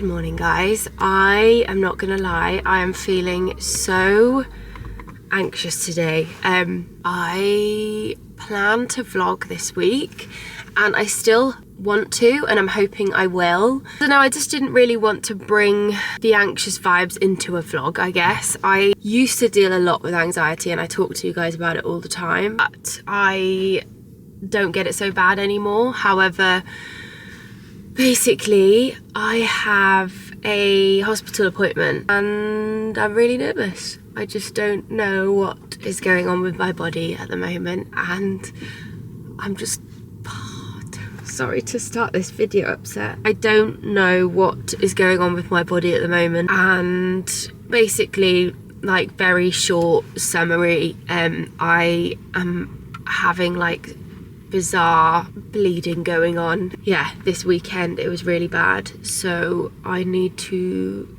Good morning, guys. I am not gonna lie, I am feeling so anxious today. I plan to vlog this week and I still want to, and I'm hoping I will. I don't know, I just didn't really want to bring the anxious vibes into a vlog, I guess. I used to deal a lot with anxiety and I talk to you guys about it all the time, but I don't get it so bad anymore. However, basically, I have a hospital appointment and I'm really nervous. I just don't know what is going on with my body at the moment, and I'm just sorry to start this video upset. I don't know what is going on with my body at the moment, and basically, like, very short summary, I am having like bizarre bleeding going on. Yeah, this weekend it was really bad, so I need to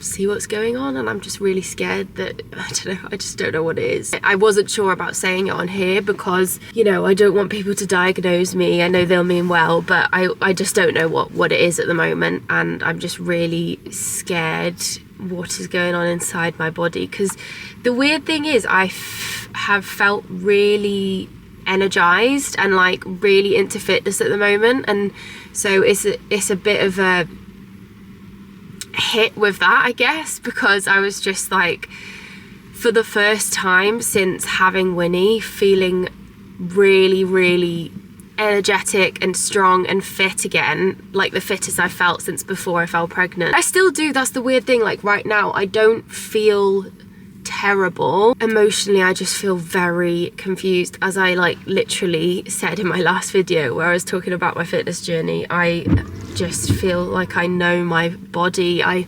see what's going on, and I'm just really scared that, I don't know, I just don't know what it is. I wasn't sure about saying it on here because, you know, I don't want people to diagnose me. I know they'll mean well, but I just don't know what it is at the moment, and I'm just really scared what is going on inside my body. Because the weird thing is I have felt really energized and like really into fitness at the moment, and so it's a bit of a hit with that, I guess, because I was just like, for the first time since having Winnie, feeling really energetic and strong and fit again, like the fittest I felt since before I fell pregnant. I still do, that's the weird thing. Like right now I don't feel terrible emotionally, I just feel very confused, as I like literally said in my last video where I was talking about my fitness journey. I just feel like I know my body. I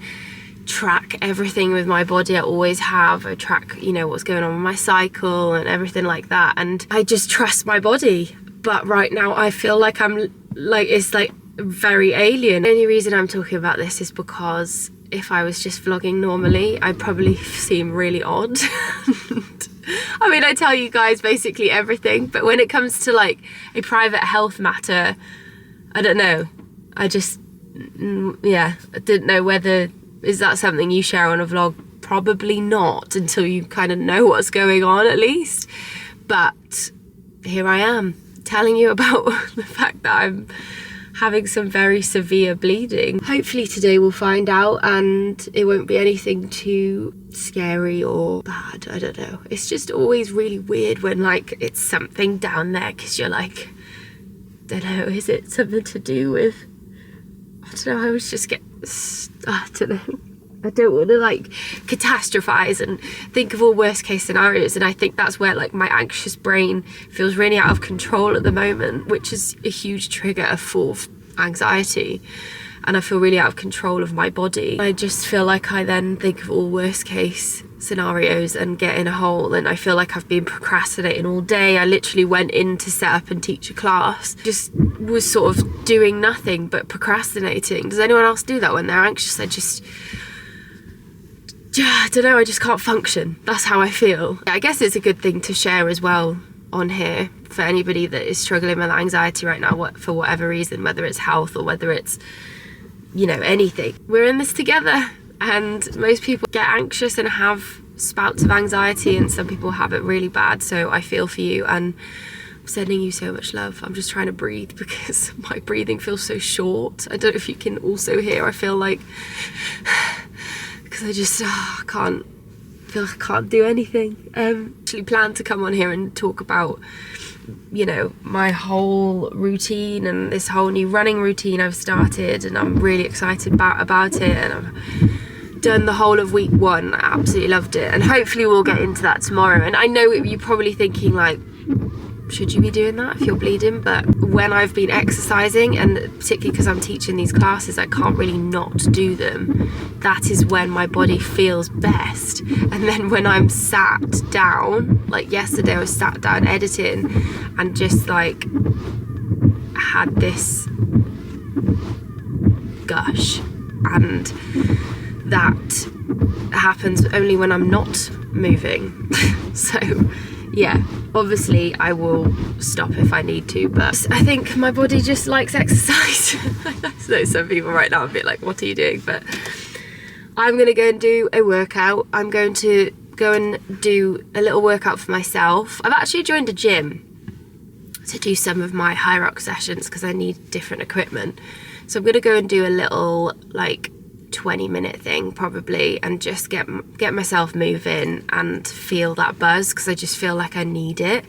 track everything with my body, I always have. I track, you know, what's going on with my cycle and everything like that, and I just trust my body. But right now I feel like I'm like, it's like very alien. The only reason I'm talking about this is because if I was just vlogging normally, I'd probably seem really odd. I mean, I tell you guys basically everything, but when it comes to like a private health matter, I don't know. I just, yeah, I didn't know whether, is that something you share on a vlog? Probably not, until you kind of know what's going on at least. But here I am telling you about the fact that I'm having some very severe bleeding. Hopefully today we'll find out and it won't be anything too scary or bad. I don't know. It's just always really weird when like it's something down there, because you're like, don't know, is it something to do with, I don't know, I always just get, I don't know. I don't want to like catastrophize and think of all worst case scenarios, and I think that's where like my anxious brain feels really out of control at the moment, which is a huge trigger for anxiety, and I feel really out of control of my body. I just feel like I then think of all worst case scenarios and get in a hole, and I feel like I've been procrastinating all day. I literally went in to set up and teach a class, just was sort of doing nothing but procrastinating. Does anyone else do that when they're anxious? I don't know, I just can't function. That's how I feel. I guess it's a good thing to share as well on here for anybody that is struggling with anxiety right now, for whatever reason, whether it's health or whether it's, you know, anything. We're in this together, and most people get anxious and have spouts of anxiety, and some people have it really bad, so I feel for you and I'm sending you so much love. I'm just trying to breathe because my breathing feels so short. I don't know if you can also hear, I feel like, because I just can't do anything. Actually planned to come on here and talk about, you know, my whole routine and this whole new running routine I've started, and I'm really excited about it, and I've done the whole of week 1. I absolutely loved it, and hopefully we'll get into that tomorrow. And I know you're probably thinking like, should you be doing that if you're bleeding? But when I've been exercising, and particularly because I'm teaching these classes, I can't really not do them. That is when my body feels best. And then when I'm sat down, like yesterday I was sat down editing and just like had this gush, and that happens only when I'm not moving. So yeah, obviously I will stop if I need to, but I think my body just likes exercise. So some people right now are a bit like, what are you doing? But I'm gonna go and do a workout. I'm going to go and do a little workout for myself. I've actually joined a gym to do some of my high rock sessions because I need different equipment. So I'm gonna go and do a little like 20-minute thing probably, and just get myself moving and feel that buzz, because I just feel like I need it.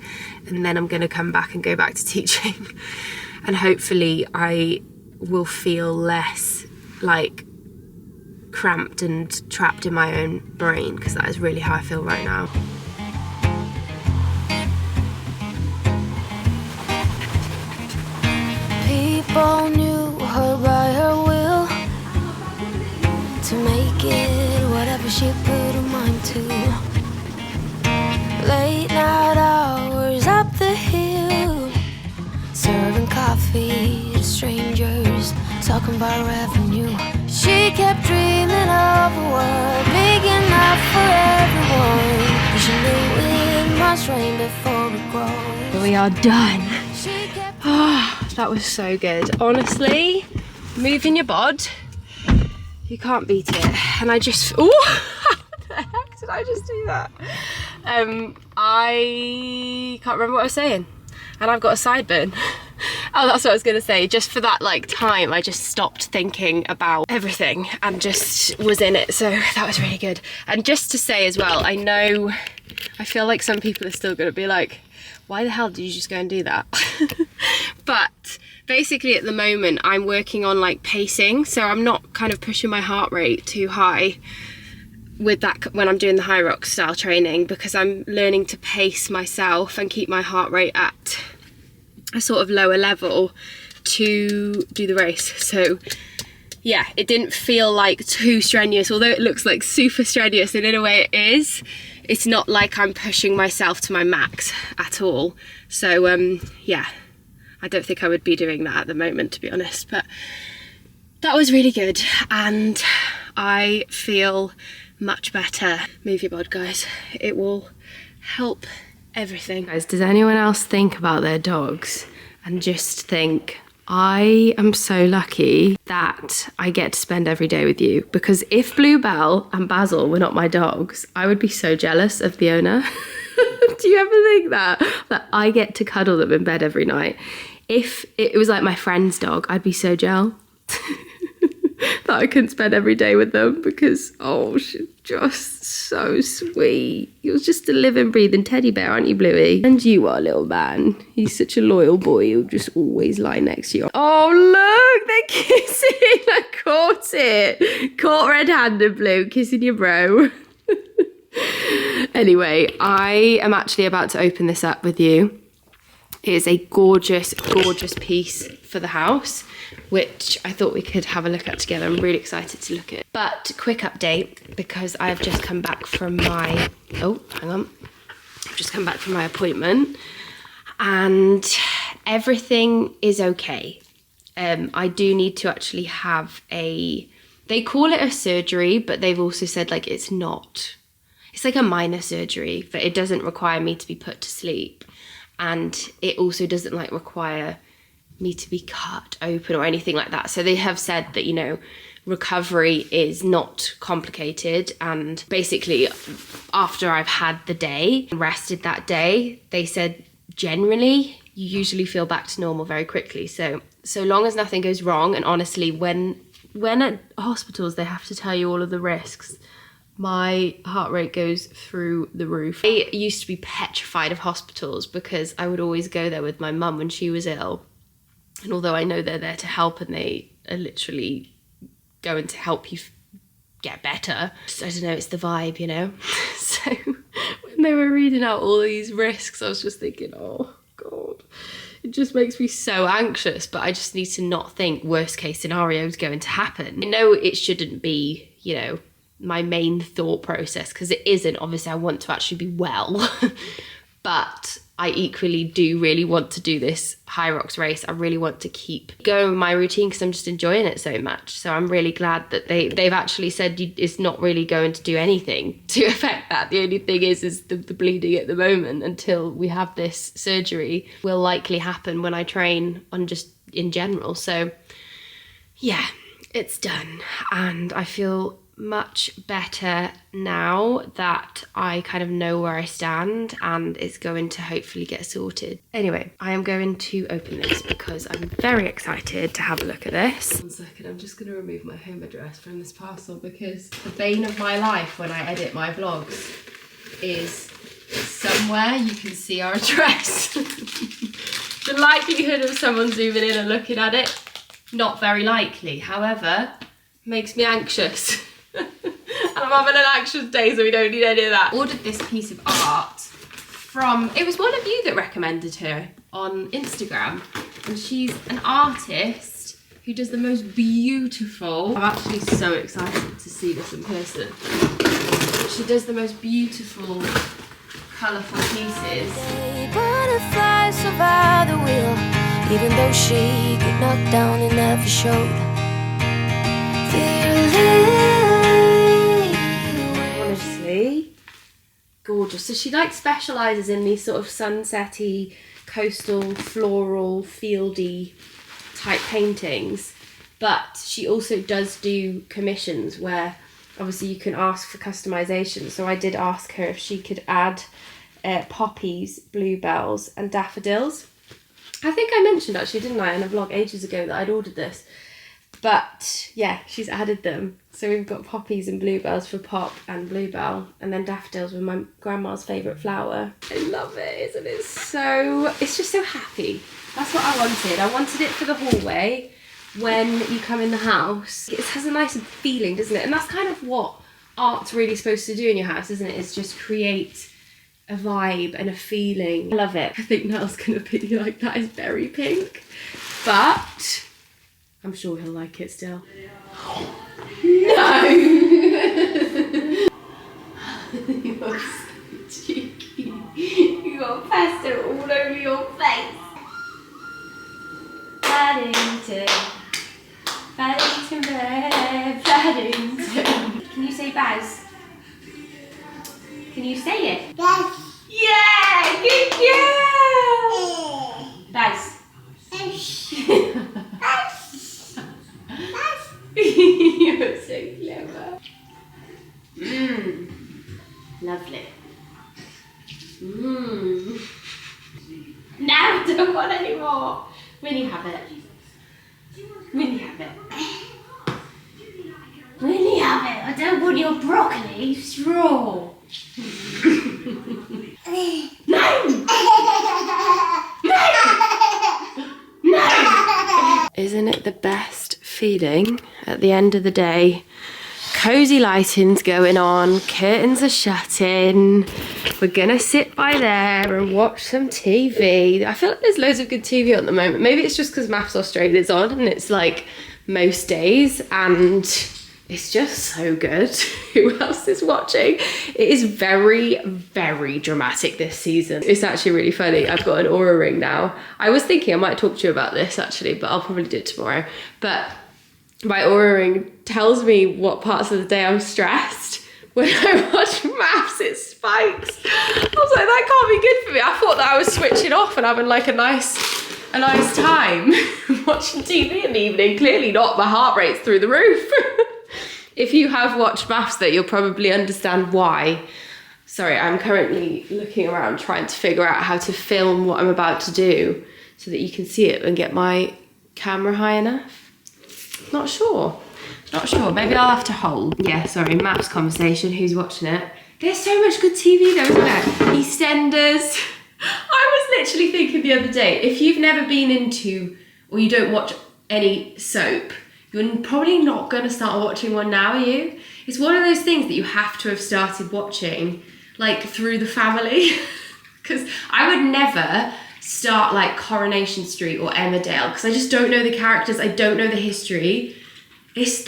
And then I'm gonna come back and go back to teaching, and hopefully I will feel less like cramped and trapped in my own brain, because that is really how I feel right now. People knew her by her will to make it whatever she put her mind to. Late night hours up the hill, serving coffee to strangers, talking about revenue. She kept dreaming of a world big enough for everyone. She knew it must rain before it grows. We are done. Oh, that was so good. Honestly, moving your bod, you can't beat it. And I just, oh, what the heck did I just do that? I can't remember what I was saying. And I've got a sideburn. Oh, that's what I was gonna say. Just for that like time, I just stopped thinking about everything and just was in it. So that was really good. And just to say as well, I know, I feel like some people are still gonna be like, why the hell did you just go and do that? But basically at the moment I'm working on like pacing, so I'm not kind of pushing my heart rate too high with that when I'm doing the high rock style training, because I'm learning to pace myself and keep my heart rate at a sort of lower level to do the race. So yeah, it didn't feel like too strenuous, although it looks like super strenuous, and in a way it is. It's not like I'm pushing myself to my max at all. So yeah, I don't think I would be doing that at the moment, to be honest, but that was really good and I feel much better. Move your bod, guys. It will help everything. Guys, does anyone else think about their dogs and just think, I am so lucky that I get to spend every day with you? Because if Bluebell and Basil were not my dogs, I would be so jealous of the owner. Do you ever think that I get to cuddle them in bed every night? If it was like my friend's dog, I'd be so jealous that I couldn't spend every day with them, because oh, she's just so sweet. You're just a living, breathing teddy bear, aren't you, Bluey? And you are, little man. He's such a loyal boy. He'll just always lie next to you. Oh, look, they're kissing. I caught it. Caught red-handed, Blue, kissing your bro. Anyway, I am actually about to open this up with you. It is a gorgeous, gorgeous piece for the house, which I thought we could have a look at together. I'm really excited to look at it. But quick update, because I have just come back from my, I've just come back from my appointment and everything is okay. I do need to actually have they call it a surgery, but they've also said like it's not. It's like a minor surgery, but it doesn't require me to be put to sleep. And it also doesn't like require me to be cut open or anything like that. So they have said that, you know, recovery is not complicated. And basically after I've had the day, rested that day, they said generally you usually feel back to normal very quickly. So long as nothing goes wrong. And honestly, when at hospitals, they have to tell you all of the risks, my heart rate goes through the roof. I used to be petrified of hospitals because I would always go there with my mum when she was ill. And although I know they're there to help and they are literally going to help you get better, I don't know, it's the vibe, you know? So when they were reading out all these risks, I was just thinking, oh God, it just makes me so anxious. But I just need to not think worst case scenario is going to happen. I know it shouldn't be, you know, my main thought process, because it isn't. Obviously I want to actually be well but I equally do really want to do this High Rocks race. I really want to keep going with my routine because I'm just enjoying it so much. So I'm really glad that they've actually said it's not really going to do anything to affect that. The only thing is the bleeding at the moment until we have this surgery will likely happen when I train on just in general. So yeah, it's done. And I feel much better now that I kind of know where I stand and it's going to hopefully get sorted. Anyway, I am going to open this because I'm very excited to have a look at this. 1 second, I'm just going to remove my home address from this parcel because the bane of my life when I edit my vlogs is somewhere you can see our address. The likelihood of someone zooming in and looking at it, not very likely. However, makes me anxious. And I'm having an anxious day, so we don't need any of that. Ordered this piece of art from, it was one of you that recommended her on Instagram. And she's an artist who does the most beautiful, I'm actually so excited to see this in person. She does the most beautiful, colourful pieces. Butterflies survive the wheel, even though she got knocked down and never showed. Honestly, gorgeous. So she like specialises in these sort of sunsetty, coastal, floral, fieldy type paintings, but she also does do commissions where obviously you can ask for customization. So I did ask her if she could add poppies, bluebells and daffodils. I think I mentioned actually, didn't I, in a vlog ages ago that I'd ordered this. But yeah, she's added them. So we've got poppies and bluebells for Pop and Bluebell, and then daffodils were my grandma's favourite flower. I love it, isn't it? So, it's just so happy. That's what I wanted. I wanted it for the hallway when you come in the house. It has a nice feeling, doesn't it? And that's kind of what art's really supposed to do in your house, isn't it? It's just create a vibe and a feeling. I love it. I think Nell's gonna be like, that is very pink. But I'm sure he'll like it still. No! You're so cheeky. You got pasta all over your face. Paddington. Paddington Bear. Paddington. Can you say Baz? Can you say it? Yes. Yeah! Good girl! Baz. You're so clever. Mmm. Lovely. Mmm. No, I don't want any more. Winnie, have it. Winnie, have it. Winnie, have it. I don't want your broccoli. Straw. No! No! Isn't it the best feeling at the end of the day? Cozy lighting's going on, curtains are shut in. We're gonna sit by there and watch some TV. I feel like there's loads of good TV at the moment. Maybe it's just because Maths Australia's on and it's like most days and it's just so good. Who else is watching? It is very, very dramatic this season. It's actually really funny. I've got an Oura ring now. I was thinking I might talk to you about this actually, but I'll probably do it tomorrow. But my Oura ring tells me what parts of the day I'm stressed. When I watch Maths, it spikes. I was like, that can't be good for me. I thought that I was switching off and having like a nice time watching TV in the evening. Clearly not. My heart rate's through the roof. If you have watched Maths, that you'll probably understand why. Sorry, I'm currently looking around trying to figure out how to film what I'm about to do so that you can see it and get my camera high enough. Not sure. Maybe I'll have to hold. Yeah, sorry, Maths conversation. Who's watching it? There's so much good TV though, isn't there? EastEnders. I was literally thinking the other day, if you've never been into, or you don't watch any soap, you're probably not going to start watching one now, are you? It's one of those things that you have to have started watching, like, through the family. Because I would never start, like, Coronation Street or Emmerdale, because I just don't know the characters, I don't know the history. It's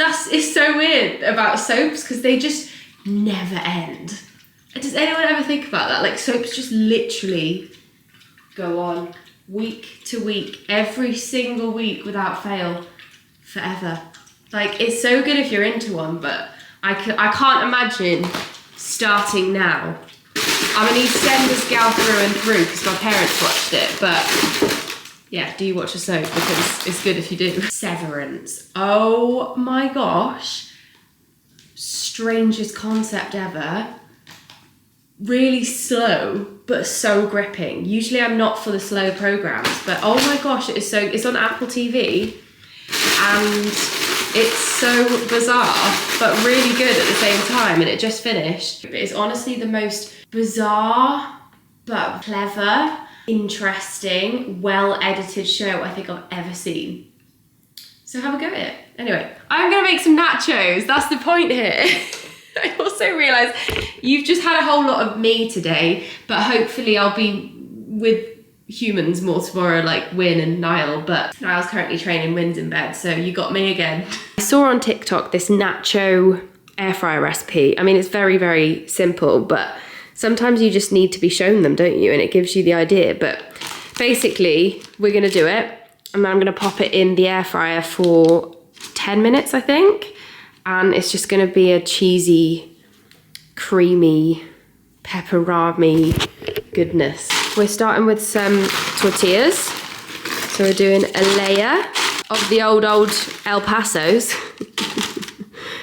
so weird about soaps, because they just never end. Does anyone ever think about that? Like, soaps just literally go on week to week, every single week without fail, forever. Like, it's so good if you're into one, but I can't imagine starting now. I'm gonna need to send this gal through and through because my parents watched it, but yeah, do you watch the soap? Because it's good if you do. Severance. Oh my gosh. Strangest concept ever. Really slow, but so gripping. Usually I'm not for the slow programs, but oh my gosh, it's on Apple TV and it's so bizarre, but really good at the same time, and it just finished. It's honestly the most bizarre, but clever, interesting, well-edited show I think I've ever seen. So have a go at it. Anyway, I'm gonna make some nachos. That's the point here. I also realised you've just had a whole lot of me today, but hopefully I'll be with humans more tomorrow, like Win and Niall, but Niall's currently training, Win's in bed, so you got me again. I saw on TikTok this nacho air fryer recipe. I mean, it's very, very simple, but sometimes you just need to be shown them, don't you? And it gives you the idea. But basically, we're gonna do it, and I'm gonna pop it in the air fryer for 10 minutes, I think. And it's just gonna be a cheesy, creamy, pepperami goodness. We're starting with some tortillas. So we're doing a layer of the old El Pasos.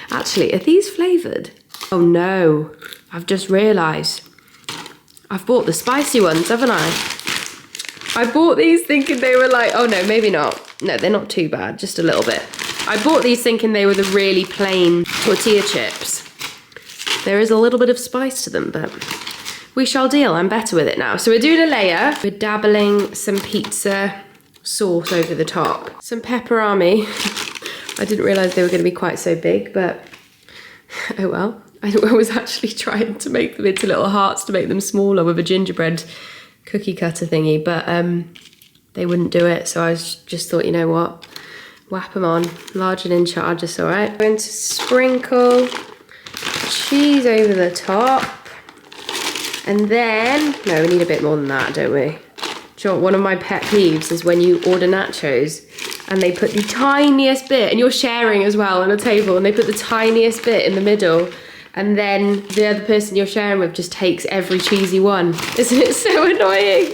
Actually, are these flavoured? Oh no, I've just realised. I've bought the spicy ones, haven't I? I bought these thinking they were like, oh no, maybe not. No, they're not too bad, just a little bit. I bought these thinking they were the really plain tortilla chips. There is a little bit of spice to them, but we shall deal. I'm better with it now. So we're doing a layer. We're dabbling some pizza sauce over the top. Some pepperami. I didn't realise they were going to be quite so big, but oh well. I was actually trying to make them into little hearts to make them smaller with a gingerbread cookie cutter thingy, but they wouldn't do it. So I just thought, you know what? Whap them on. Large and in charge is all right. Going to sprinkle cheese over the top. And then, no, we need a bit more than that, don't we? Do you know what, one of my pet peeves is when you order nachos and they put the tiniest bit, and you're sharing as well on a table, and they put the tiniest bit in the middle, and then the other person you're sharing with just takes every cheesy one. Isn't it so annoying?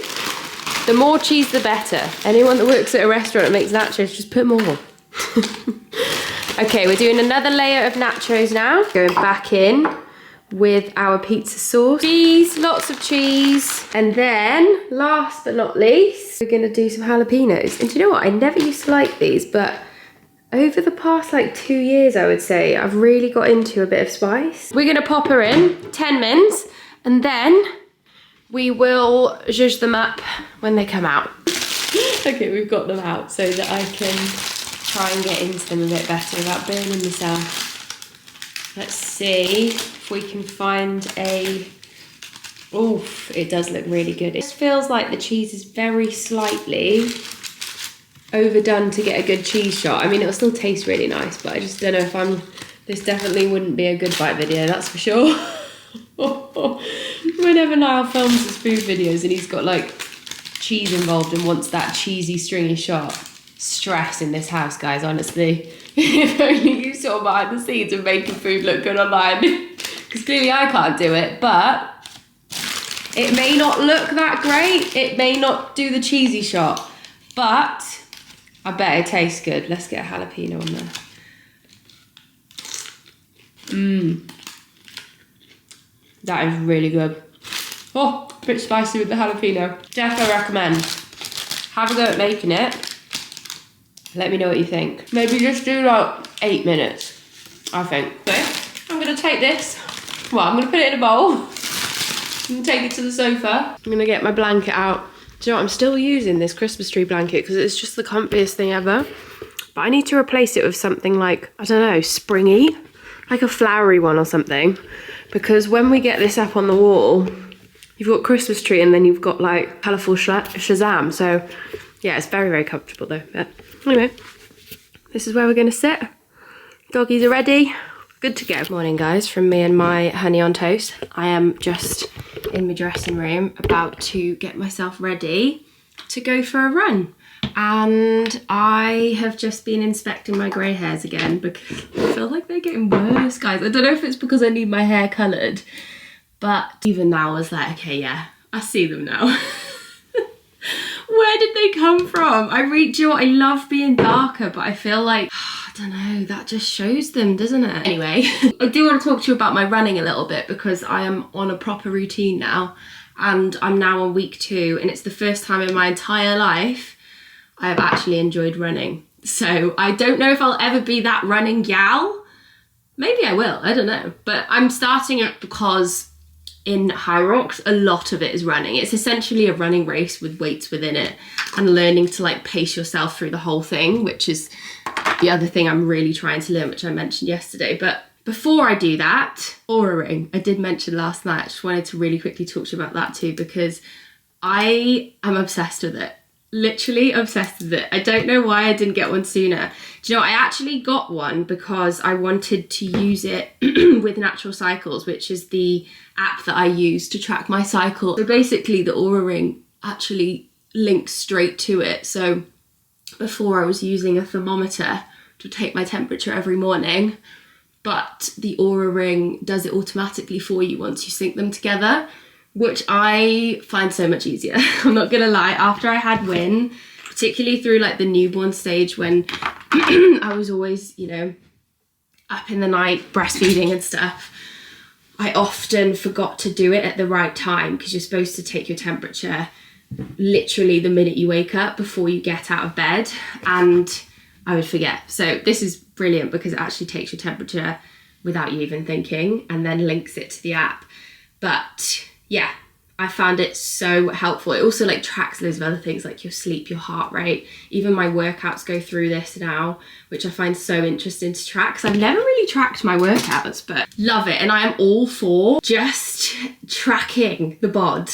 The more cheese, the better. Anyone that works at a restaurant that makes nachos, just put more. Okay, we're doing another layer of nachos now. Going back in with our pizza sauce. Cheese, lots of cheese. And then, last but not least, we're gonna do some jalapenos. And do you know what? I never used to like these, but over the past like 2 years, I would say, I've really got into a bit of spice. We're gonna pop her in, 10 mins, and then we will zhuzh them up when they come out. Okay, we've got them out so that I can try and get into them a bit better without burning myself. Let's see if we can find a... Oof, it does look really good. It just feels like the cheese is very slightly overdone to get a good cheese shot. I mean, it'll still taste really nice, but I just don't know if I'm... This definitely wouldn't be a good bite video, that's for sure. Whenever Niall films his food videos and he's got like cheese involved and wants that cheesy stringy shot, stress in this house, guys, honestly. If only you saw behind the scenes of making food look good online. Because clearly I can't do it, but it may not look that great. It may not do the cheesy shot, but I bet it tastes good. Let's get a jalapeno on there. Mmm. That is really good. Oh, a bit spicy with the jalapeno. Definitely recommend. Have a go at making it. Let me know what you think. Maybe just do like 8 minutes, I think. Okay, I'm gonna take this. Well, I'm gonna put it in a bowl. I'm gonna take it to the sofa. I'm gonna get my blanket out. Do you know what? I'm still using this Christmas tree blanket because it's just the comfiest thing ever. But I need to replace it with something like, I don't know, springy. Like a flowery one or something. Because when we get this up on the wall, you've got Christmas tree and then you've got like colourful Shazam. So yeah, it's very, very comfortable though. But anyway, this is where we're gonna sit. Doggies are ready, good to go. Morning guys, from me and my honey on toast. I am just in my dressing room about to get myself ready to go for a run. And I have just been inspecting my grey hairs again because I feel like they're getting worse, guys. I don't know if it's because I need my hair coloured, but even now I was like, okay, yeah, I see them now. Where did they come from? I love being darker, but I feel like, I don't know, that just shows them, doesn't it? Anyway, I do want to talk to you about my running a little bit because I am on a proper routine now, and I'm now on week 2, and it's the first time in my entire life I have actually enjoyed running. So I don't know if I'll ever be that running gal. Maybe I will, I don't know. But I'm starting it because in High Rocks, a lot of it is running. It's essentially a running race with weights within it and learning to like pace yourself through the whole thing, which is the other thing I'm really trying to learn, which I mentioned yesterday. But before I do that, Oura ring, I did mention last night. I just wanted to really quickly talk to you about that too, because I am obsessed with it. Literally obsessed with it. I don't know why I didn't get one sooner. Do you know, I actually got one because I wanted to use it with Natural Cycles, which is the app that I use to track my cycle. So basically the Oura ring actually links straight to it. So before I was using a thermometer to take my temperature every morning, but the Oura ring does it automatically for you once you sync them together, which I find so much easier. I'm not gonna lie, after I had Win, particularly through like the newborn stage when I was always, you know, up in the night breastfeeding and stuff, I often forgot to do it at the right time because you're supposed to take your temperature literally the minute you wake up before you get out of bed, and I would forget. So this is brilliant because it actually takes your temperature without you even thinking and then links it to the app. But yeah, I found it so helpful. It also like tracks loads of other things like your sleep, your heart rate. Even my workouts go through this now, which I find so interesting to track because I've never really tracked my workouts, but love it. And I am all for just tracking the bod,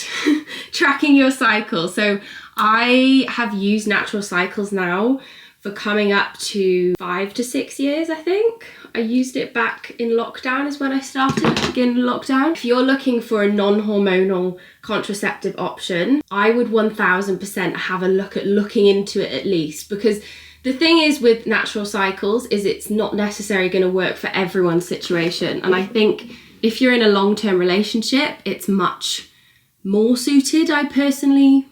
tracking your cycle. So I have used Natural Cycles now for coming up to 5 to 6 years, I think. I used it back in lockdown is when I started, beginning of lockdown. If you're looking for a non-hormonal contraceptive option, I would 1000% have a look at looking into it at least, because the thing is with Natural Cycles is it's not necessarily going to work for everyone's situation. And I think if you're in a long-term relationship, it's much more suited, I personally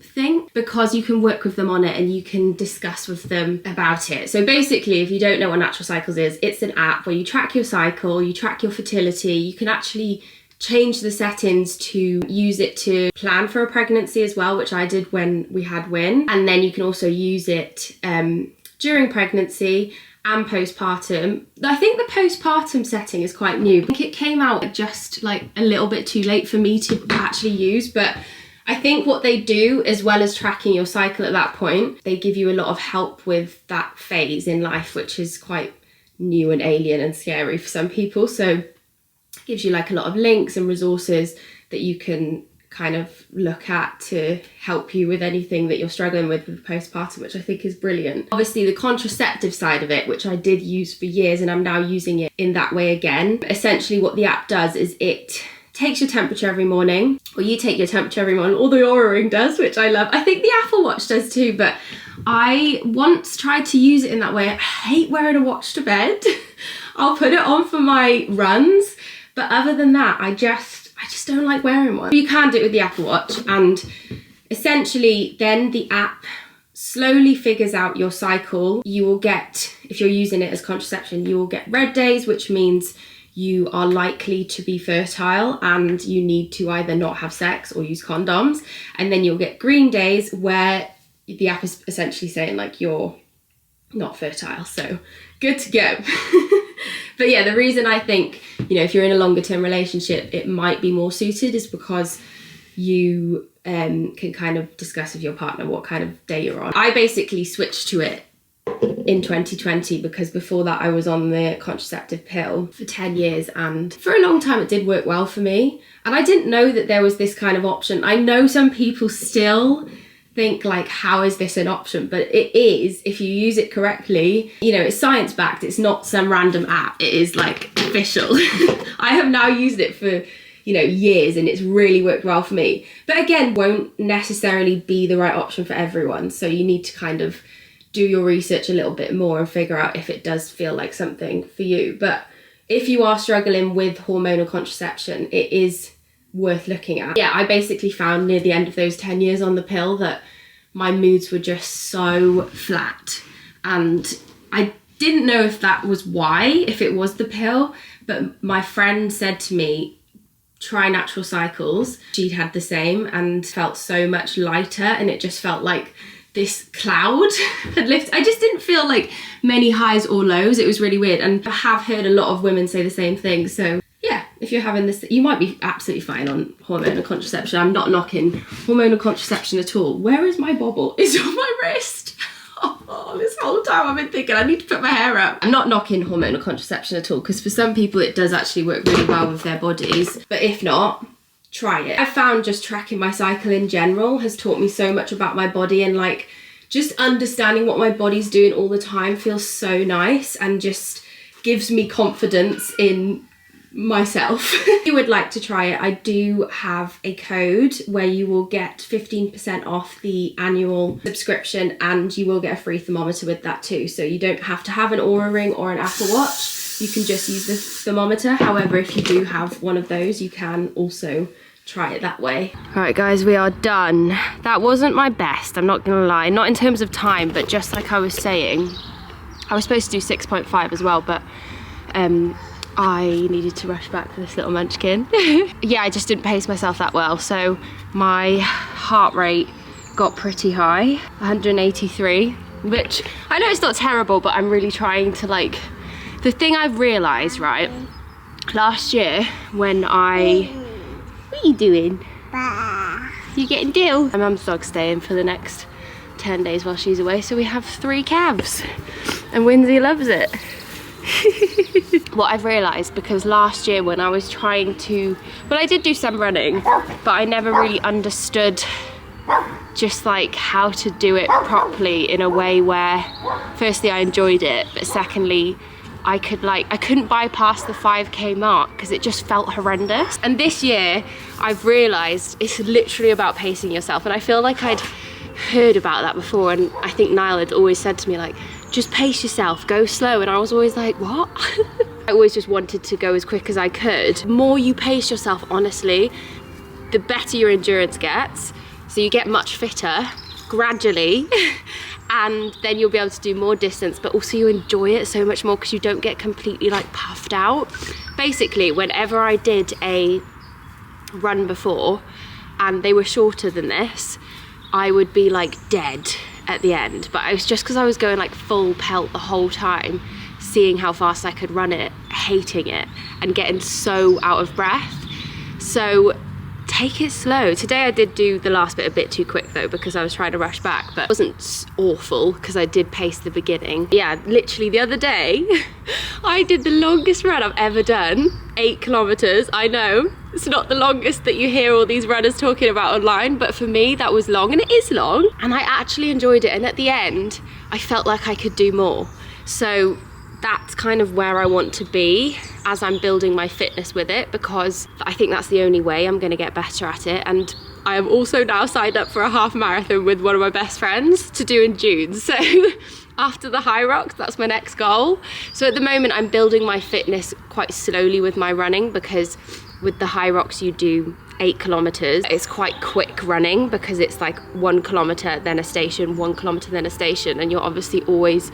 think, because you can work with them on it and you can discuss with them about it. So basically, if you don't know what Natural Cycles is, it's an app where you track your cycle, you track your fertility, you can actually change the settings to use it to plan for a pregnancy as well, which I did when we had Win. And then you can also use it during pregnancy and postpartum. I think the postpartum setting is quite new. I think it came out just like a little bit too late for me to actually use, but I think what they do, as well as tracking your cycle at that point, they give you a lot of help with that phase in life, which is quite new and alien and scary for some people. So it gives you like a lot of links and resources that you can kind of look at to help you with anything that you're struggling with postpartum, which I think is brilliant. Obviously the contraceptive side of it, which I did use for years and I'm now using it in that way again. Essentially what the app does is it takes your temperature every morning, or you take your temperature every morning, or the Oura ring does, which I love. I think the Apple Watch does too, but I once tried to use it in that way. I hate wearing a watch to bed. I'll put it on for my runs, but other than that, I just don't like wearing one. You can do it with the Apple Watch, and essentially then the app slowly figures out your cycle. You will get, if you're using it as contraception, you will get red days, which means you are likely to be fertile and you need to either not have sex or use condoms. And then you'll get green days where the app is essentially saying like you're not fertile, so good to go. But yeah, the reason I think, you know, if you're in a longer term relationship, it might be more suited is because you can kind of discuss with your partner what kind of day you're on. I basically switched to it in 2020 because before that I was on the contraceptive pill for 10 years, and for a long time it did work well for me, and I didn't know that there was this kind of option. I know some people still think like, how is this an option? But it is, if you use it correctly. You know, it's science backed, it's not some random app, it is like official. I have now used it for you know, years, and it's really worked well for me. But again, won't necessarily be the right option for everyone. So you need to kind of do your research a little bit more and figure out if it does feel like something for you. But if you are struggling with hormonal contraception, it is worth looking at. Yeah, I basically found near the end of those 10 years on the pill that my moods were just so flat, and I didn't know if that was why, if it was the pill, but my friend said to me, try natural cycles. She'd had the same and felt so much lighter, and it just felt like this cloud had lifted. I just didn't feel like many highs or lows. It was really weird, and I have heard a lot of women say the same thing. So yeah, if you're having this, you might be absolutely fine on hormonal contraception. I'm not knocking hormonal contraception at all. Where is my bobble? It's on my wrist. Oh, this whole time I've been thinking I need to put my hair up. I'm not knocking hormonal contraception at all, because for some people it does actually work really well with their bodies. But if not, try it. I found just tracking my cycle in general has taught me so much about my body, and like just understanding what my body's doing all the time feels so nice and just gives me confidence in myself. If you would like to try it, I do have a code where you will get 15% off the annual subscription, and you will get a free thermometer with that too. So you don't have to have an Oura ring or an Apple Watch. You can just use the thermometer. However, if you do have one of those, you can also try it that way. All right guys, we are done. That wasn't my best, I'm not gonna lie. Not in terms of time, but just like I was saying, I was supposed to do 6.5 as well, but I needed to rush back for this little munchkin. Yeah, I just didn't pace myself that well, so my heart rate got pretty high, 183, which I know it's not terrible, but I'm really trying to like, the thing I've realised, right, last year when what are you doing? You getting dill? My mum's dog's staying for the next 10 days while she's away, so we have 3 calves, and Winsy loves it. What I've realised, because last year when I was trying to, well, I did do some running, but I never really understood just like how to do it properly in a way where firstly I enjoyed it, but secondly I couldn't bypass the 5k mark because it just felt horrendous. And this year I've realised it's literally about pacing yourself, and I feel like I'd heard about that before, and I think Niall had always said to me like, just pace yourself, go slow, and I was always like, what? I always just wanted to go as quick as I could. The more you pace yourself, honestly, the better your endurance gets, so you get much fitter gradually, and then you'll be able to do more distance, but also you enjoy it so much more because you don't get completely like puffed out. Basically, whenever I did a run before and they were shorter than this, I would be like dead at the end, but it was just because I was going like full pelt the whole time, seeing how fast I could run it, hating it, and getting so out of breath. So take it slow. Today I did do the last bit a bit too quick though, because I was trying to rush back, but it wasn't awful because I did pace the beginning. Yeah, literally the other day I did the longest run I've ever done, 8 kilometers. I know it's not the longest that you hear all these runners talking about online, but for me that was long, and it is long, and I actually enjoyed it, and at the end I felt like I could do more. So that's kind of where I want to be as I'm building my fitness with it, because I think that's the only way I'm going to get better at it. And I am also now signed up for a half marathon with one of my best friends to do in June. So after the High Rocks, that's my next goal. So at the moment I'm building my fitness quite slowly with my running, because with the High Rocks you do 8 kilometers. It's quite quick running because it's like 1 kilometer, then a station, 1 kilometer, then a station, and you're obviously always,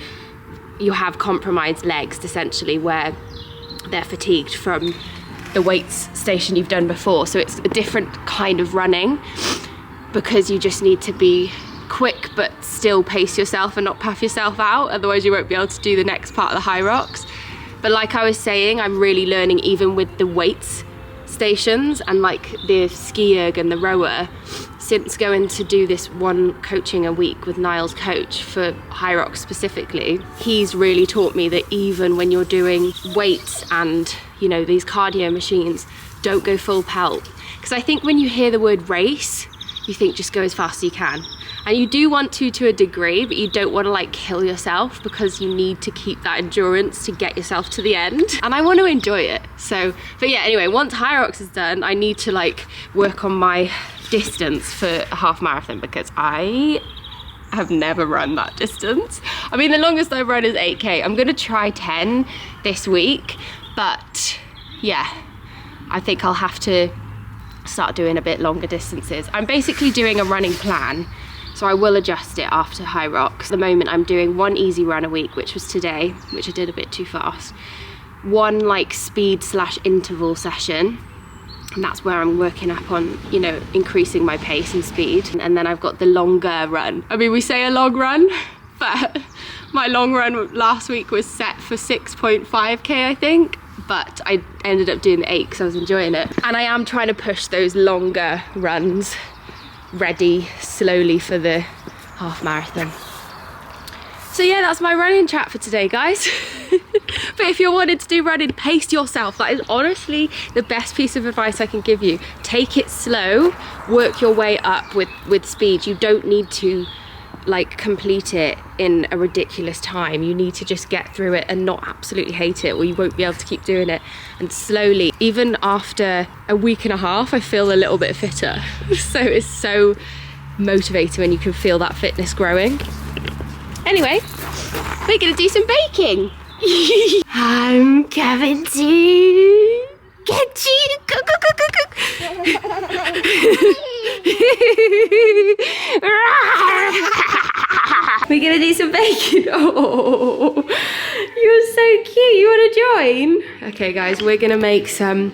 you have compromised legs essentially where they're fatigued from the weights station you've done before. So it's a different kind of running because you just need to be quick but still pace yourself and not puff yourself out, otherwise you won't be able to do the next part of the High Rocks. But like I was saying, I'm really learning even with the weights stations and like the ski erg and the rower, since going to do this one coaching a week with Niall's coach for High Rocks specifically, he's really taught me that even when you're doing weights and, you know, these cardio machines, don't go full pelt. Because I think when you hear the word race, you think just go as fast as you can. And you do want to a degree, but you don't want to like kill yourself, because you need to keep that endurance to get yourself to the end. And I want to enjoy it. So, but yeah, anyway, once High Rocks is done, I need to like work on my distance for a half marathon, because I have never run that distance. I mean, the longest I've run is 8K. I'm gonna try 10 this week, but yeah, I think I'll have to start doing a bit longer distances. I'm basically doing a running plan, so I will adjust it after High Rocks. At the moment I'm doing 1 easy run a week, which was today, which I did a bit too fast. 1 like speed / interval session, and that's where I'm working up on, you know, increasing my pace and speed. And then I've got the longer run. I mean, we say a long run, but my long run last week was set for 6.5K, I think. But I ended up doing the 8 because I was enjoying it. And I am trying to push those longer runs ready slowly for the half marathon. So yeah, that's my running chat for today, guys. But if you're wanting to do running, pace yourself. That is honestly the best piece of advice I can give you. Take it slow, work your way up with speed. You don't need to like complete it in a ridiculous time. You need to just get through it and not absolutely hate it, or you won't be able to keep doing it. And slowly, even after a week and a half, I feel a little bit fitter. So it's so motivating when you can feel that fitness growing. Anyway, we're gonna do some baking. I'm coming to get you. Go, go, go, go, go. We're gonna do some baking. Oh, you're so cute. You wanna join? Okay, guys, we're gonna make some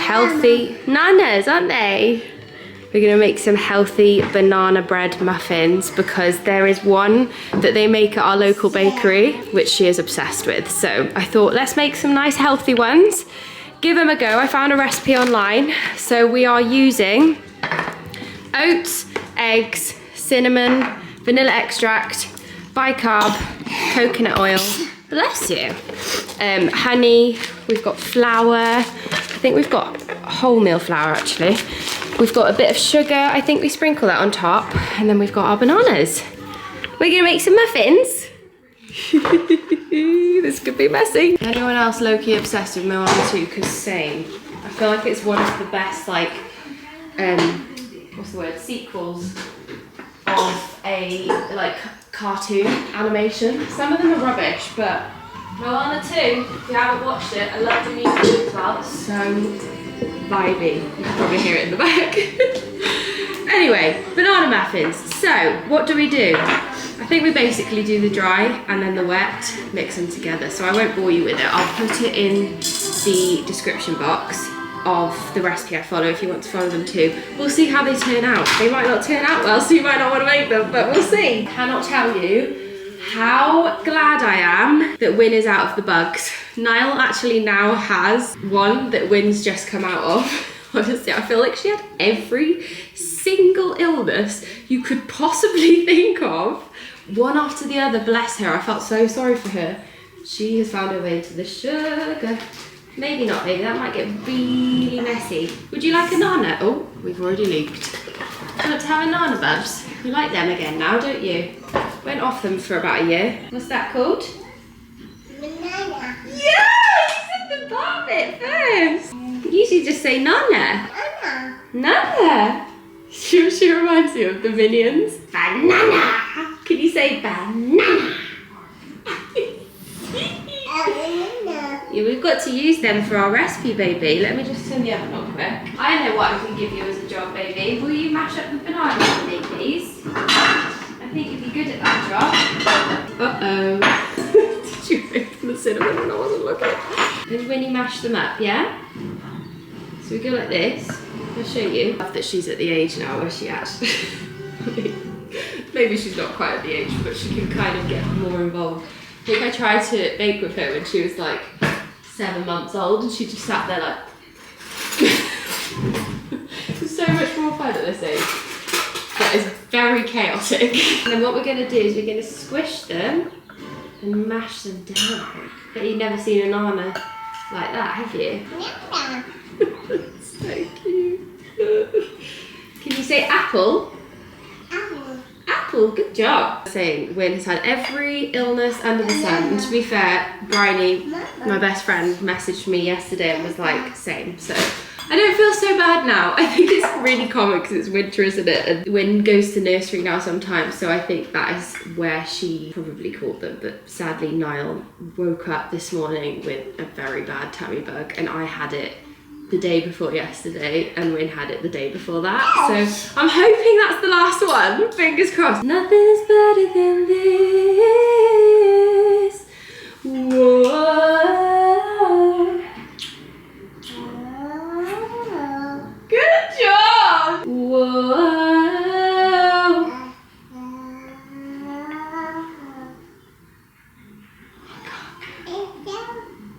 healthy nanas, aren't they? We're gonna make some healthy banana bread muffins, because there is one that they make at our local bakery, which she is obsessed with. So I thought, let's make some nice healthy ones. Give them a go. I found a recipe online. So we are using oats, eggs, cinnamon, vanilla extract, bicarb, coconut oil, bless you, honey, we've got flour, I think we've got wholemeal flour actually. We've got a bit of sugar, I think we sprinkle that on top, and then we've got our bananas. We're gonna make some muffins. This could be messy. Anyone else low-key obsessed with Moana 2? Because same. I feel like it's one of the best, like, what's the word, sequels of a, like, cartoon animation. Some of them are rubbish, but Moana 2, if you haven't watched it, I love the music as well. It's so vibey. You can probably hear it in the back. Anyway, banana muffins. So, what do? I think we basically do the dry and then the wet, mix them together. So I won't bore you with it. I'll put it in the description box of the recipe I follow if you want to follow them too. We'll see how they turn out. They might not turn out well, so you might not want to make them, but we'll see. I cannot tell you how glad I am that Win is out of the bugs. Niall actually now has one that Win's just come out of. Honestly, I feel like she had every single illness you could possibly think of, one after the other. Bless her. I felt so sorry for her. She has found her way into the sugar. Maybe not, baby. That might get really messy. Would you like a nana? Oh, we've already leaked. Do you want to have a nana, Bubs? You like them again now, don't you? Went off them for about a year. What's that called? Banana. Yeah! You said the bar bit first. You should just say nana. Banana. Nana. She reminds you of the Minions. Banana. Can you say banana? Yeah, we've got to use them for our recipe, baby. Let me just turn the oven on quick. I know what I can give you as a job, baby. Will you mash up the banana for me, please? I think you'd be good at that job. Uh-oh. Did you open the cinnamon when I wasn't looking? Did Winnie mash them up, yeah? So we go like this. I'll show you. I love that she's at the age now where she actually... Maybe she's not quite at the age, but she can kind of get more involved. I think I tried to bake with her when she was like 7 months old, and she just sat there like... It's so much more fun at this age. That is very chaotic. And then what we're going to do is we're going to squish them and mash them down. But you've never seen a nana like that, have you? Banana. So cute. Can you say apple? Apple, good job. Saying Wynn has had every illness under the sun. And to be fair, Bryony, my best friend, messaged me yesterday and was like, same. So I don't feel so bad now. I think it's really common because it's winter, isn't it? And Wynn goes to nursery now sometimes, so I think that is where she probably caught them. But sadly, Niall woke up this morning with a very bad tummy bug, and I had it the day before yesterday, and Wynn had it the day before that. So I'm hoping that's the last one. Fingers crossed. Nothing's better than this. Whoa. Good job. Whoa.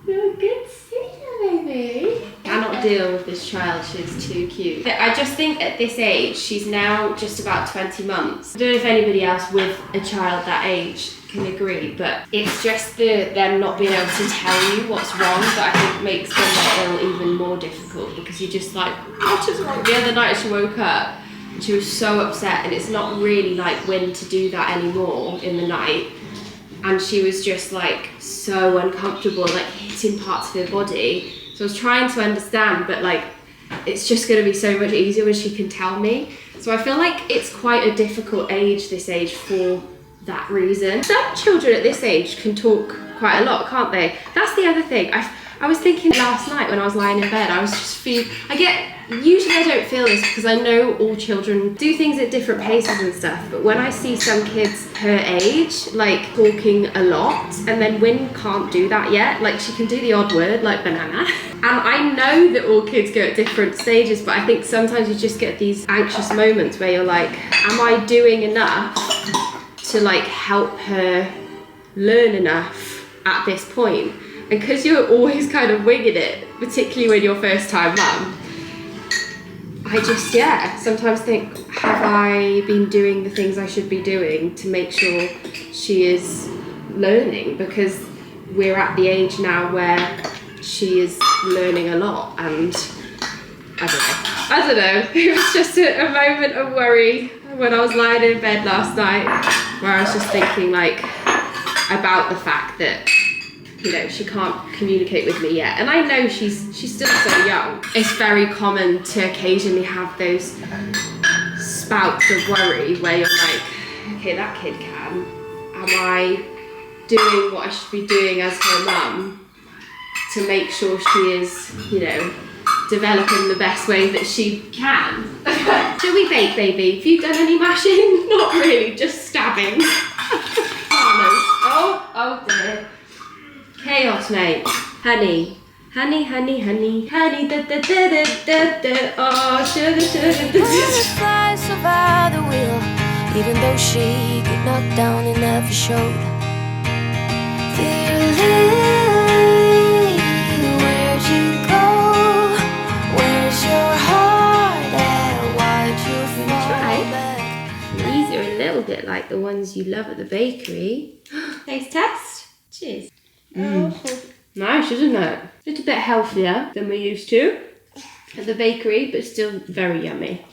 You're a good sitter, baby. Cannot deal with this child, she's too cute. I just think at this age, she's now just about 20 months. I don't know if anybody else with a child that age can agree, but it's just them not being able to tell you what's wrong that I think makes them ill even more difficult, because you're just like, what is wrong? The other night she woke up and she was so upset, and it's not really like Wynn to do that anymore in the night. And she was just like so uncomfortable, like hitting parts of her body. So I was trying to understand, but like, it's just gonna be so much easier when she can tell me. So I feel like it's quite a difficult age, this age, for that reason. Some children at this age can talk quite a lot, can't they? That's the other thing. I was thinking last night when I was lying in bed, I was just usually I don't feel this because I know all children do things at different paces and stuff, but when I see some kids her age, like talking a lot, and then Wynn can't do that yet, like she can do the odd word, like banana. And I know that all kids go at different stages, but I think sometimes you just get these anxious moments where you're like, am I doing enough to like help her learn enough at this point? And because you're always kind of winging it, particularly when you're first time mum, I just, sometimes think, have I been doing the things I should be doing to make sure she is learning? Because we're at the age now where she is learning a lot, and I don't know. It was just a moment of worry when I was lying in bed last night, where I was just thinking like about the fact that, you know, she can't communicate with me yet. And I know she's still so young. It's very common to occasionally have those spouts of worry where you're like, okay, that kid can. Am I doing what I should be doing as her mum to make sure she is, you know, developing the best way that she can? Shall we bake, baby? Have you done any mashing? Not really, just stabbing. Oh dear. Chaos, mate. Honey, da da da da da. Oh, sugar. Flies over the wheel, even though she got knocked down and never showed. Dear Lily, where'd you go? Where's your heart at? Why'd you fall back? These are a little bit like the ones you love at the bakery. Taste test. Cheers. Nice, isn't it? It's a bit healthier than we used to at the bakery, but still very yummy.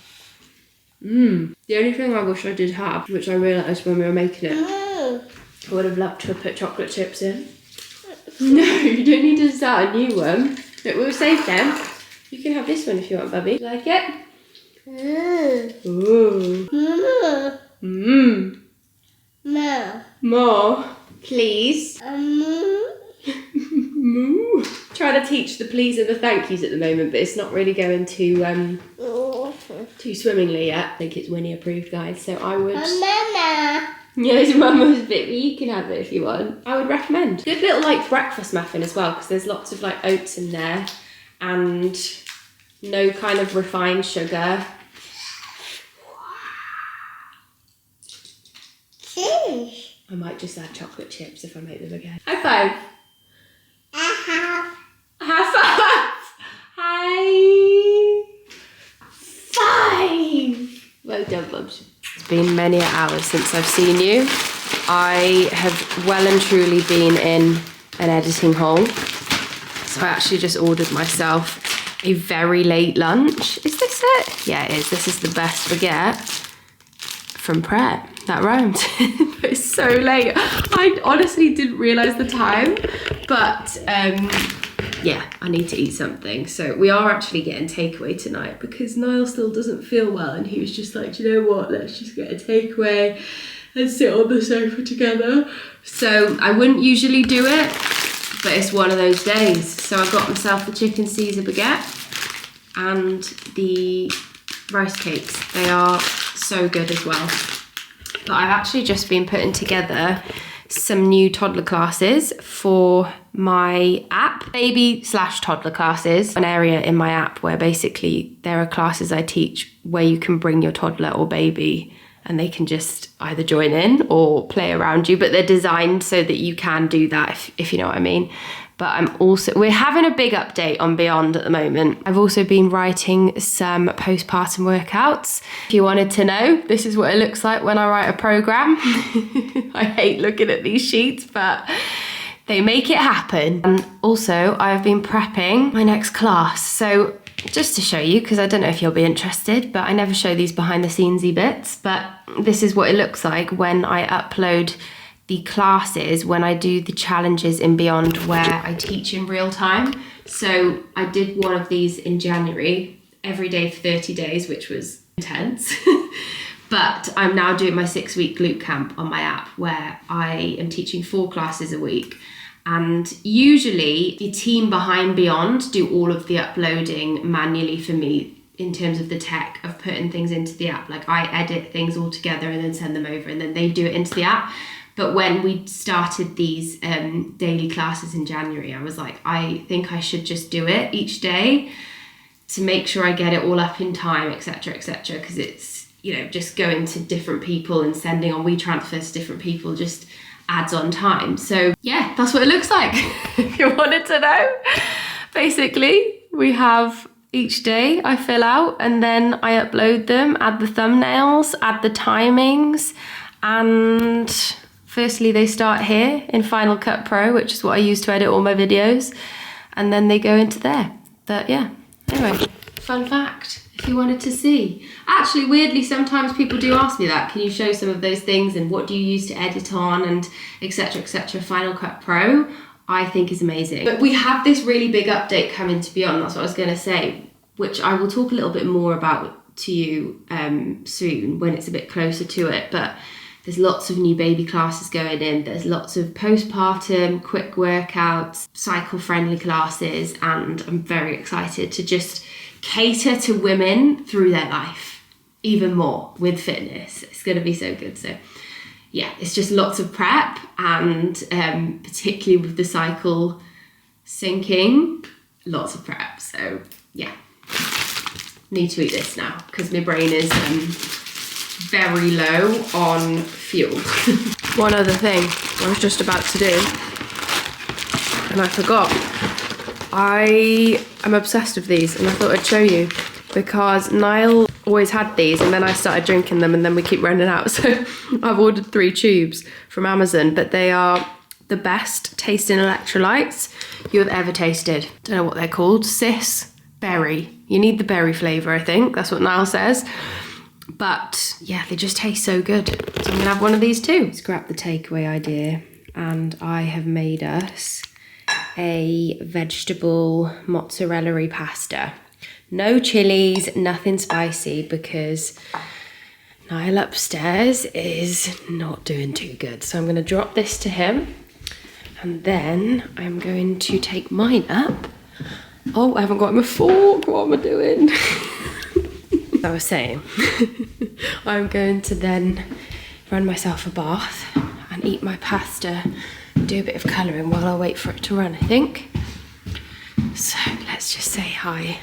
The only thing I wish I did have, which I realised when we were making it, I would have loved to have put chocolate chips in. No, you don't need to start a new one. But we'll save them. You can have this one if you want, Bubby. Like it? Ooh. More. Please. Moo. Trying to teach the please and the thank yous at the moment, but it's not really going too swimmingly yet. I think it's Winnie approved, guys, so I would... Mama. Yes, Mama's bit, you can have it if you want. I would recommend. Good little like breakfast muffin as well, because there's lots of like oats in there and no kind of refined sugar. Cheers. I might just add chocolate chips if I make them again. High five. High five. High five. Well done, Bubs. It's been many hours since I've seen you. I have well and truly been in an editing hole. So I actually just ordered myself a very late lunch. Is this this it? Yeah, it is. This is the best baguette from Pret. That rhymed. But it's so late. I honestly didn't realise the time, but yeah, I need to eat something. So we are actually getting takeaway tonight because Niall still doesn't feel well, and he was just like, do you know what, let's just get a takeaway and sit on the sofa together. So I wouldn't usually do it, but it's one of those days. So I got myself the chicken Caesar baguette and the rice cakes. They are so good as well. But I've actually just been putting together some new toddler classes for my app, baby/toddler classes. An area in my app where basically there are classes I teach where you can bring your toddler or baby and they can just either join in or play around you, but they're designed so that you can do that, if you know what I mean. But we're having a big update on Beyond at the moment. I've also been writing some postpartum workouts. If you wanted to know, this is what it looks like when I write a program. I hate looking at these sheets, but they make it happen. And also, I've been prepping my next class. So just to show you, because I don't know if you'll be interested, but I never show these behind the scenesy bits, but this is what it looks like when I upload the classes, when I do the challenges in Beyond where I teach in real time. So I did one of these in January, every day for 30 days, which was intense. But I'm now doing my 6-week glute camp on my app where I am teaching 4 classes a week. And usually the team behind Beyond do all of the uploading manually for me in terms of the tech of putting things into the app. Like I edit things all together and then send them over and then they do it into the app. But when we started these daily classes in January, I was like, I think I should just do it each day to make sure I get it all up in time, etc., etc. Because it's, you know, just going to different people and sending on WeTransfers to different people just adds on time. So yeah, that's what it looks like. If you wanted to know, basically we have each day I fill out and then I upload them, add the thumbnails, add the timings, and firstly, they start here in Final Cut Pro, which is what I use to edit all my videos, and then they go into there. But yeah, anyway, fun fact, if you wanted to see. Actually, weirdly, sometimes people do ask me that. Can you show some of those things and what do you use to edit on and etc, etc. Final Cut Pro, I think is amazing. But we have this really big update coming to Beyond, that's what I was going to say, which I will talk a little bit more about to you soon when it's a bit closer to it. But there's lots of new baby classes going in. There's lots of postpartum, quick workouts, cycle-friendly classes, and I'm very excited to just cater to women through their life even more with fitness. It's going to be so good. So yeah, it's just lots of prep, and particularly with the cycle syncing, lots of prep. So yeah, need to eat this now because my brain is very low on fuel. One other thing I was just about to do and I forgot. I am obsessed with these and I thought I'd show you because Niall always had these and then I started drinking them and then we keep running out. So I've ordered 3 tubes from Amazon, but they are the best tasting electrolytes you have ever tasted. Don't know what they're called. Sis berry. You need the berry flavour, I think. That's what Niall says. But yeah, they just taste so good. So I'm gonna have one of these too. Scrap the takeaway idea, and I have made us a vegetable mozzarella pasta. No chilies, nothing spicy, because Niall upstairs is not doing too good. So I'm gonna drop this to him, and then I'm going to take mine up. Oh, I haven't got him a fork. What am I doing? I was saying, I'm going to then run myself a bath and eat my pasta, do a bit of colouring while I wait for it to run, I think. So let's just say hi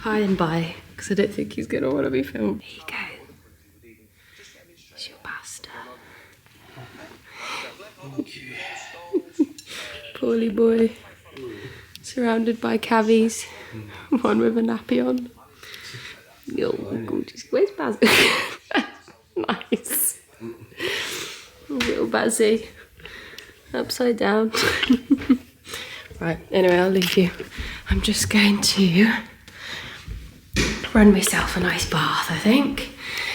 and bye, because I don't think he's going to want to be filmed. Here you go. It's your pasta. Poorly boy. Surrounded by cavies. One with a nappy on. Yo, gorgeous. Where's Bazzy? Nice. Little Bazzy. Upside down. Right, anyway, I'll leave you. I'm just going to run myself a nice bath, I think.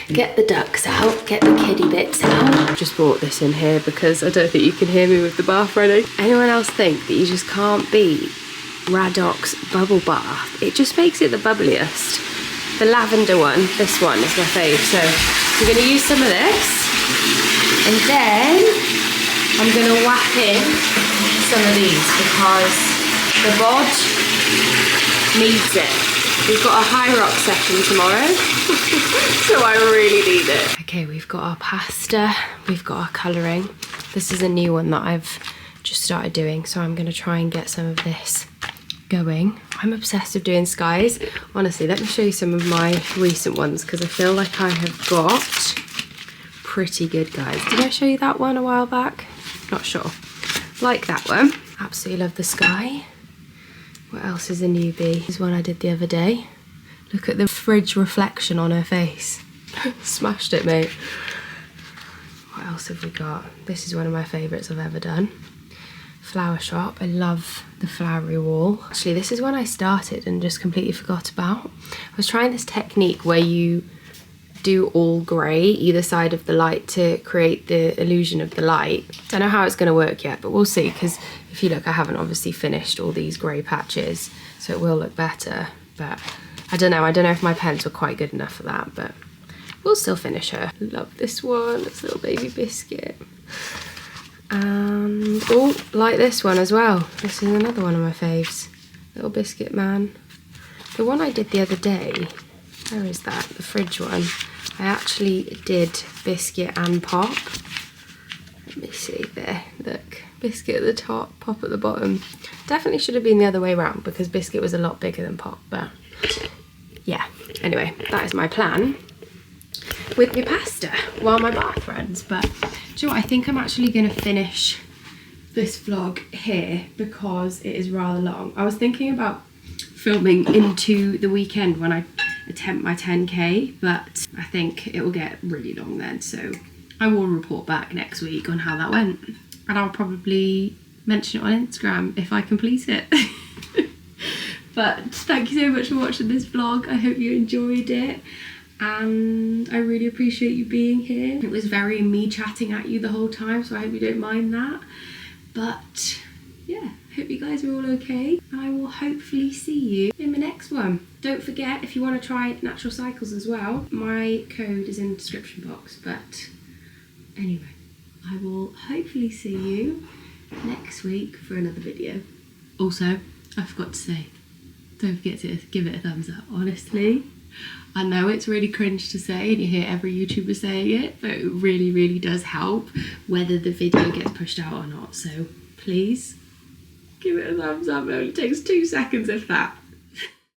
Get the ducks out, get the kiddie bits out. Just brought this in here because I don't think you can hear me with the bath running. Anyone else think that you just can't beat Radoc's bubble bath? It just makes it the bubbliest. The lavender one, this one is my fave. So we're gonna use some of this, and then I'm gonna whack in some of these because the bod needs it. We've got a high rock session tomorrow, so I really need it. Okay, we've got our pasta, we've got our colouring. This is a new one that I've just started doing, so I'm gonna try and get some of this going. I'm obsessed with doing skies. Honestly, let me show you some of my recent ones because I feel like I have got pretty good guys. Did I show you that one a while back? Not sure. Like that one. Absolutely love the sky. What else is a newbie? This is one I did the other day. Look at the fridge reflection on her face. Smashed it, mate. What else have we got? This is one of my favourites I've ever done. Flower shop. I love the flowery wall. Actually, this is one I started and just completely forgot about. I was trying this technique where you do all grey either side of the light to create the illusion of the light. Don't know how it's going to work yet, but we'll see, because if you look, I haven't obviously finished all these grey patches, so it will look better, but I don't know if my pens were quite good enough for that, but we'll still finish her. Love this one, this little baby biscuit. And oh, like this one as well. This is another one of my faves. Little biscuit man. The one I did the other day, where is that? The fridge one. I actually did biscuit and pop. Let me see there, look. Biscuit at the top, pop at the bottom. Definitely should have been the other way around because biscuit was a lot bigger than pop, but yeah. Anyway, that is my plan with my pasta while my bath runs. But do you know what? I think I'm actually going to finish this vlog here because it is rather long. I was thinking about filming into the weekend when I attempt my 10k, but I think it will get really long then, so I will report back next week on how that went, and I'll probably mention it on Instagram if I complete it. But thank you so much for watching this vlog. I hope you enjoyed it, and I really appreciate you being here. It was very me chatting at you the whole time, so I hope you don't mind that. But yeah, hope you guys are all okay, and I will hopefully see you in the next one. Don't forget, if you want to try natural cycles as well, my code is in the description box. But anyway, I will hopefully see you next week for another video. Also, I forgot to say, don't forget to give it a thumbs up. Honestly, I know it's really cringe to say and you hear every YouTuber saying it, but it really, really does help whether the video gets pushed out or not. So please give it a thumbs up. It only takes 2 seconds if that.